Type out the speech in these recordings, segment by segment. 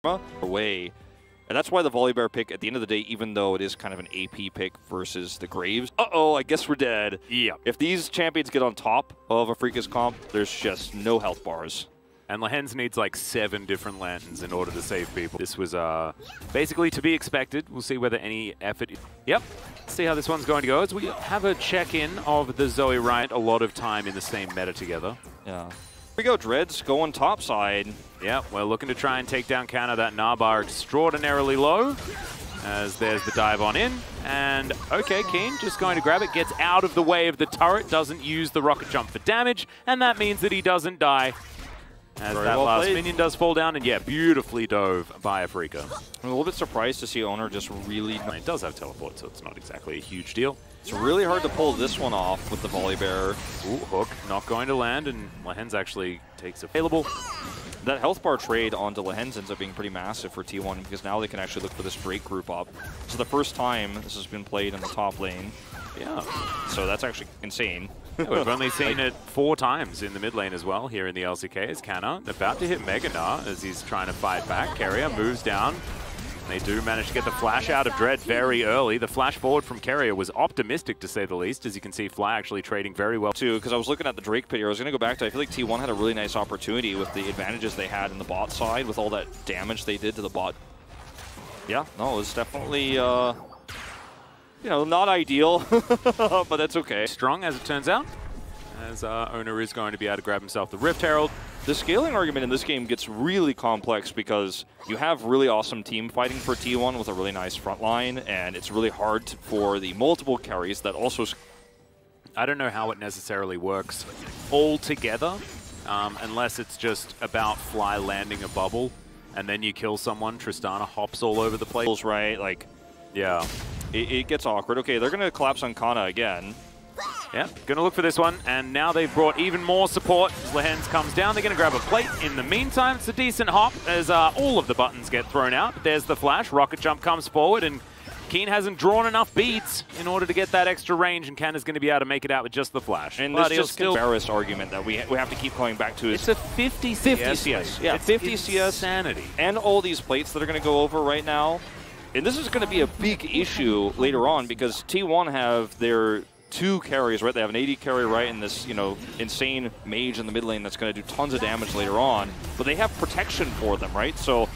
away. And that's why the Volibear pick, at the end of the day, even though it is kind of an AP pick versus the Graves. Uh-oh, I guess we're dead. Yeah. If these champions get on top of Afrika's comp, there's just no health bars. And Lehens needs like 7 different lanterns in order to save people. This was basically to be expected. We'll see whether any effort... Yep. Let's see how this one's going to go as we have a check-in of the Zoe Riot. A lot of time in the same meta together. Yeah. Here we go, Dreads going top side. Yeah, we're looking to try and take down counter that Nabar extraordinarily low. As there's the dive on in. And, okay, Keen just going to grab it. Gets out of the way of the turret. Doesn't use the rocket jump for damage. And that means that he doesn't die. As Very that well last played. minion does fall down, and yeah, beautifully dove by Afrika. I'm a little bit surprised to see Owner just really... It does have teleport, so it's not exactly a huge deal. It's really hard to pull this one off with the Volibear. Ooh, hook not going to land, and Lehens actually takes available. That health bar trade onto Lehens ends up being pretty massive for T1 because now they can actually look for this Drake group up. It's the first time this has been played in the top lane. Yeah. So that's actually insane. Yeah, we've only seen it 4 times in the mid lane as well here in the LCK. As Canna about to hit Meganar as he's trying to fight back. Carrier moves down. They do manage to get the flash out of Dread very early. The flash forward from Carrier was optimistic, to say the least, as you can see Fly actually trading very well. Too, because I was looking at the Drake pit here. I was going to go back to, I feel like T1 had a really nice opportunity with the advantages they had in the bot side with all that damage they did to the bot. Yeah, no, it was definitely, you know, not ideal, but that's okay. Strong, as it turns out, as Owner is going to be able to grab himself the Rift Herald. The scaling argument in this game gets really complex because you have really awesome team fighting for T1 with a really nice front line, and it's really hard for the multiple carries that also... I don't know how it necessarily works all together, unless it's just about Fly landing a bubble, and then you kill someone, Tristana hops all over the place. Right, like... Yeah. It gets awkward. Okay, they're going to collapse on Kana again. Yeah, going to look for this one, and now they've brought even more support. As Lehens comes down, they're going to grab a plate. In the meantime, it's a decent hop as all of the buttons get thrown out. There's the flash, rocket jump comes forward, and Keen hasn't drawn enough beads in order to get that extra range, and Canna's going to be able to make it out with just the flash. And this just embarrassed argument that we have to keep going back to is... It's a 50 CS. 50 CS, yeah, it's 50 CS. Insanity. And all these plates that are going to go over right now. And this is going to be a big issue later on because T1 have their 2 carries, right? They have an 80 carry, right, and this, you know, insane mage in the mid lane that's going to do tons of damage later on. But they have protection for them, right? So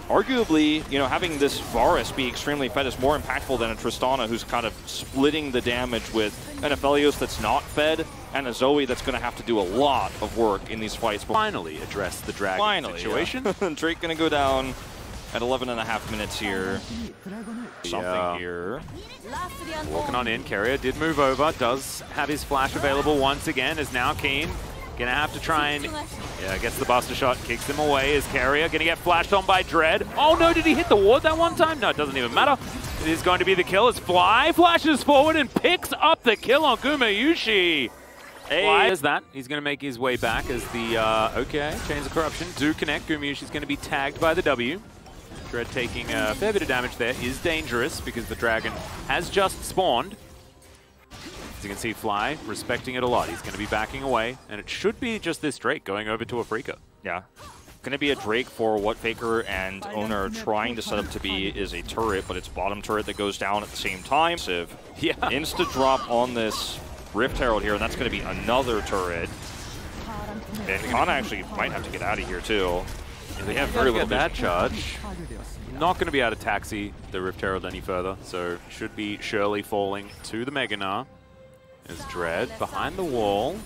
arguably, you know, having this Varus be extremely fed is more impactful than a Tristana who's kind of splitting the damage with an Aphelios that's not fed and a Zoe that's going to have to do a lot of work in these fights. Finally address the dragon situation. Yeah. Drake going to go down at 11.5 minutes here. Something here. Walking on in, Carrier did move over, does have his flash available once again, is now Keen. Gonna have to try and, yeah, gets the buster shot, kicks him away, is Carrier gonna get flashed on by Dread. Oh no, did he hit the ward that one time? No, it doesn't even matter. It is going to be the kill as Fly flashes forward and picks up the kill on Gumayushi. Fly is that. He's going to make his way back as the, okay, Chains of Corruption do connect. Gumayushi's going to be tagged by the W. Dread taking a fair bit of damage there is dangerous because the dragon has just spawned. As you can see, Fly respecting it a lot. He's going to be backing away, and it should be just this Drake going over to Afrika. Yeah. Going to be a Drake for what Faker and Owner are trying to set up to be is a turret, but it's bottom turret that goes down at the same time. Yeah. Insta drop on this Rift Herald here, and that's going to be another turret. And Kana actually might have to get out of here too. They have very little that charge. Not going to be able to taxi the Rift Herald any further, so should be surely falling to the Meganar. There's Dread behind the wall.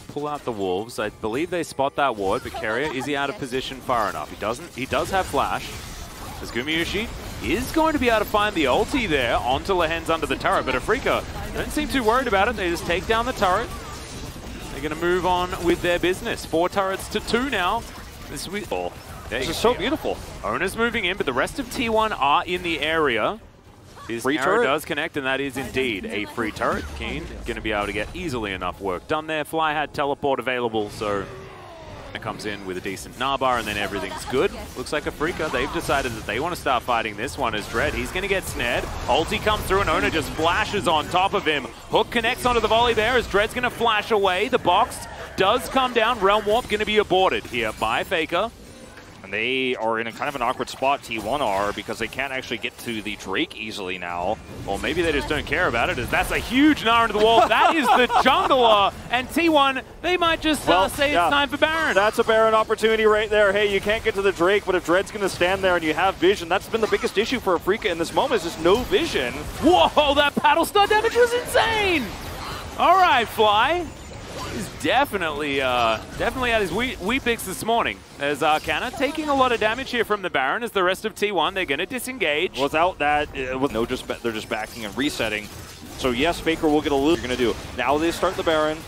Pull out the wolves. I believe they spot that ward, but Carrier, is he out of position far enough? He doesn't. He does have flash. As Gumayushi is going to be able to find the ulti there onto Lehens under the turret, but Afrika don't seem too worried about it. They just take down the turret. They're going to move on with their business. 4 turrets to 2 now. This is so beautiful. Owner's moving in, but the rest of T1 are in the area. His arrow does connect, and that is indeed a free turret. Keen going to be able to get easily enough work done there. Fly had teleport available, so it comes in with a decent Nabar, and then everything's good. Looks like Afrika, they've decided that they want to start fighting this one as Dread. He's going to get snared. Ulti comes through, and Owner just flashes on top of him. Hook connects onto the volley there as Dread's going to flash away. The box does come down. Realm Warp going to be aborted here by Faker. And they are in a kind of an awkward spot, T1 are, because they can't actually get to the Drake easily now. Well, maybe they just don't care about it, as that's a huge Gnar into the wall. That is the jungler, and T1, they might just say it's time for Baron. That's a Baron opportunity right there. Hey, you can't get to the Drake, but if Dread's going to stand there and you have vision, that's been the biggest issue for Afreeca in this moment, is just no vision. Whoa, that paddle star damage was insane! All right, Fly. He's definitely had his wee picks this morning. As Arcana taking a lot of damage here from the Baron, as the rest of T1, they're going to disengage. Without that, they're just backing and resetting. So yes, Faker will get a little. You're going to do. Now they start the Baron.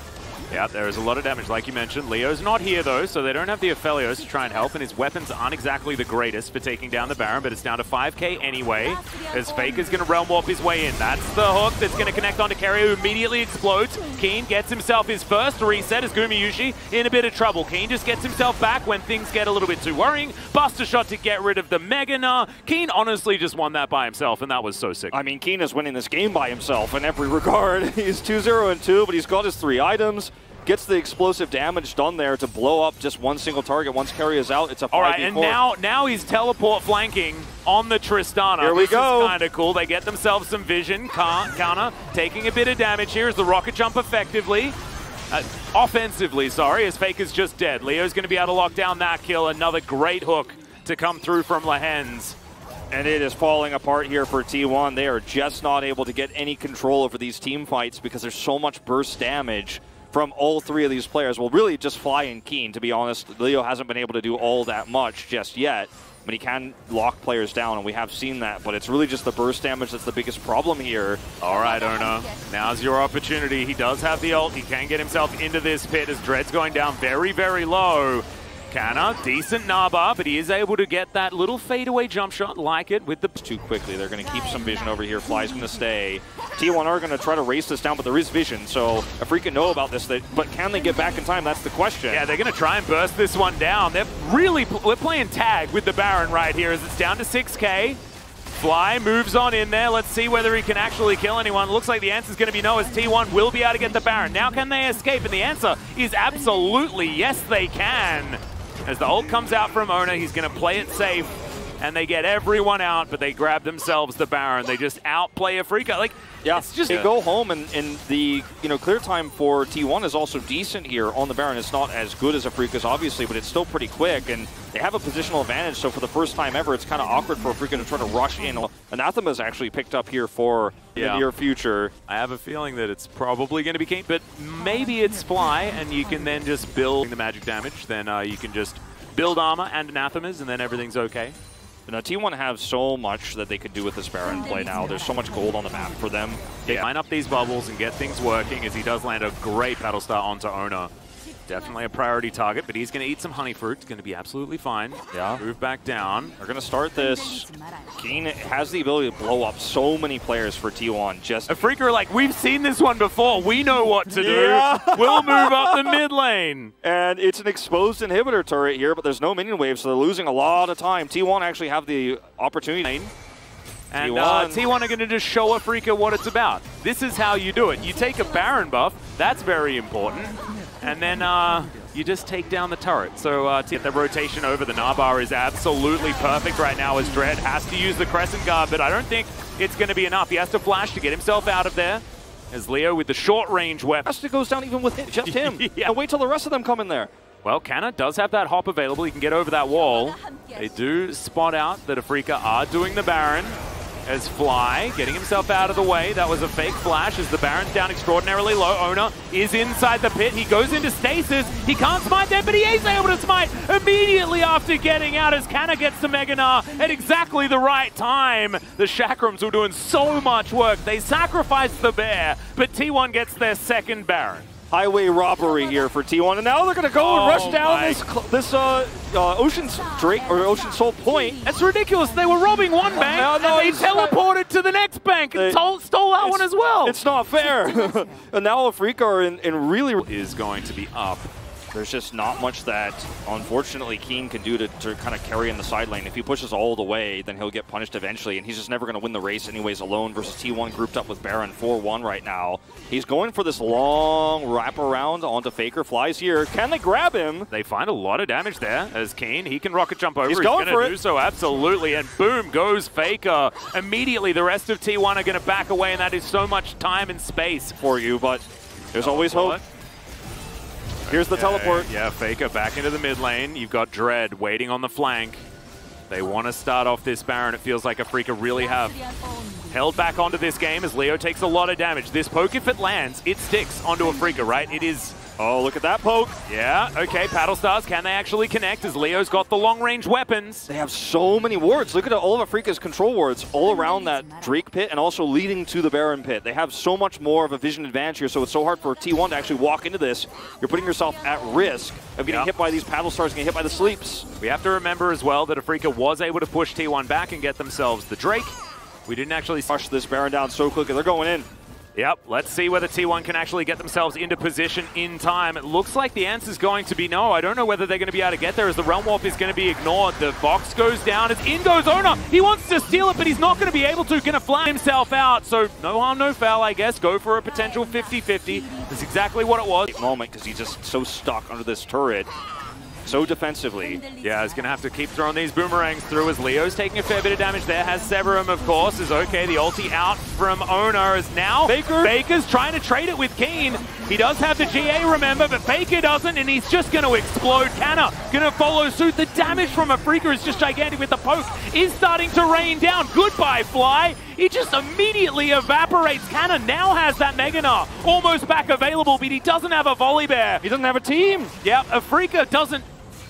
Yeah, there is a lot of damage, like you mentioned. Leo's not here, though, so they don't have the Aphelios to try and help, and his weapons aren't exactly the greatest for taking down the Baron, but it's down to 5k anyway, as Faker's going to Realm Warp his way in. That's the hook that's going to connect onto Keria, who immediately explodes. Keen gets himself his first reset, as Gumayushi in a bit of trouble. Keen just gets himself back when things get a little bit too worrying. Buster shot to get rid of the Mega Gnar. Keen honestly just won that by himself, and that was so sick. I mean, Keen is winning this game by himself in every regard. He's 2-0-2, but he's got his 3 items. Gets the explosive damage done there to blow up just one single target. Once Keria is out, it's a 5v4. All right, and now he's teleport flanking on the Tristana. Here we go. This is kind of cool. They get themselves some vision. Kana taking a bit of damage here as the rocket jump effectively. Offensively, sorry, as Faker's just dead. Leo's going to be able to lock down that kill. Another great hook to come through from Lehens. And it is falling apart here for T1. They are just not able to get any control over these team fights because there's so much burst damage from all 3 of these players. Well, really just Fly and Keen, to be honest. Leo hasn't been able to do all that much just yet, but he can lock players down, and we have seen that. But it's really just the burst damage that's the biggest problem here. All right, Ona, now's your opportunity. He does have the ult. He can get himself into this pit as Dread's going down very, very low. Kana, decent Naba, but he is able to get that little fadeaway jump shot, like it, with the... Too quickly. They're going to keep some vision over here. Fly's going to stay. T1 are going to try to race this down, but there is vision, so Afreeca know about this. But can they get back in time? That's the question. Yeah, they're going to try and burst this one down. We're playing tag with the Baron right here as it's down to 6k. Fly moves on in there. Let's see whether he can actually kill anyone. Looks like the answer is going to be no, as T1 will be able to get the Baron. Now can they escape? And the answer is absolutely yes, they can. As the ult comes out from Ona, he's going to play it safe, and they get everyone out, but they grab themselves the Baron. They just outplay Afreeca. Like, yeah, it's just... They go home, and the clear time for T1 is also decent here on the Baron. It's not as good as Afreeca's, obviously, but it's still pretty quick, and they have a positional advantage, so for the first time ever, it's kind of awkward for Afreeca to try to rush in. Anathema's actually picked up here for the near future. I have a feeling that it's probably going to be Keen, but maybe it's Fly, and you can then just build the magic damage. Then you can just build armor and anathemas, and then everything's okay. Now, T1 have so much that they could do with this Baron play now. There's so much gold on the map for them. Yeah. Line up these bubbles and get things working, as he does land a great paddle star onto Ona. Definitely a priority target, but he's going to eat some honey fruit. It's going to be absolutely fine. Yeah. Move back down. They're going to start this. Keen has the ability to blow up so many players for T1. Just Afreeca are like, we've seen this one before. We know what to do. We'll move up the mid lane. And it's an exposed inhibitor turret here, but there's no minion wave, so they're losing a lot of time. T1 actually have the opportunity. And T1 are going to just show Afreeca what it's about. This is how you do it. You take a Baron buff. That's very important. And then you just take down the turret. So the rotation over the Gnar is absolutely perfect right now, as Dread has to use the Crescent Guard, but I don't think it's going to be enough. He has to flash to get himself out of there, as Leo with the short-range weapon. Asta goes down even with just him. Yeah. And wait till the rest of them come in there. Well, Kana does have that hop available. He can get over that wall. They do spot out that Afreeca are doing the Baron, as Fly getting himself out of the way. That was a fake flash as the Baron's down extraordinarily low. Ona is inside the pit. He goes into stasis. He can't smite there, but he is able to smite immediately after getting out, as Kana gets the Mega Gnar at exactly the right time. The Chakrams were doing so much work. They sacrificed the bear, but T1 gets their second Baron. Highway robbery here for T1, and now they're going to go and rush down this Ocean's Drake, or Ocean Soul Point. That's ridiculous. They were robbing one bank, and they teleported to the next bank and stole that one as well. It's not fair. And now Afreeca are in really... Is going to be up. There's just not much that, unfortunately, Keen can do to kind of carry in the side lane. If he pushes all the way, then he'll get punished eventually, and he's just never going to win the race anyways alone versus T1 grouped up with Baron 4-1 right now. He's going for this long wraparound onto Faker. Flies here. Can they grab him? They find a lot of damage there as Keen. He can rocket jump over. He's going for it. Do so, absolutely. And boom goes Faker. Immediately, the rest of T1 are going to back away, and that is so much time and space for you, but there's always hope. Here's the teleport. Yeah, Faker back into the mid lane. You've got Dread waiting on the flank. They want to start off this Baron. It feels like Afrika really have held back onto this game as Leo takes a lot of damage. This poke, if it lands, it sticks onto Afrika, right? It is... Oh, look at that poke. Yeah, okay, Paddle Stars, can they actually connect as Leo's got the long-range weapons? They have so many wards. Look at all of Afrika's control wards all around that Drake pit and also leading to the Baron pit. They have so much more of a vision advantage here, so it's so hard for T1 to actually walk into this. You're putting yourself at risk of getting hit by these Paddle Stars, getting hit by the sleeps. We have to remember as well that Afrika was able to push T1 back and get themselves the Drake. We didn't actually push this Baron down so quickly. They're going in. Yep, let's see whether T1 can actually get themselves into position in time. It looks like the answer is going to be no. I don't know whether they're going to be able to get there as the Realm Warp is going to be ignored. The box goes down as in goes Owner. He wants to steal it, but he's not going to be able to. Going to flat himself out. So no harm, no foul, I guess. Go for a potential 50-50. That's exactly what it was. Moment, because he's just so stuck under this turret. So defensively. Yeah, he's going to have to keep throwing these boomerangs through as Leo's taking a fair bit of damage there. Has Severum, of course, is okay. The ulti out from Owner is now. Faker's trying to trade it with Keen. He does have the GA, remember, but Faker doesn't, and he's just going to explode. Canna going to follow suit. The damage from Afrika is just gigantic with the poke. Is starting to rain down. Goodbye, Fly. He just immediately evaporates. Canna now has that Meganar almost back available, but he doesn't have a Volley Bear. He doesn't have a team. Yeah, Afrika doesn't.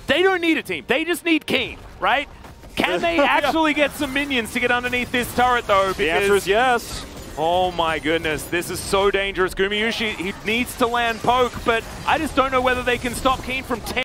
They don't need a team. They just need Keen, right? Can they actually get some minions to get underneath this turret, though? Because, the answer is yes. Oh my goodness, this is so dangerous. Gumayusi, he needs to land poke, but I just don't know whether they can stop Keen from 10.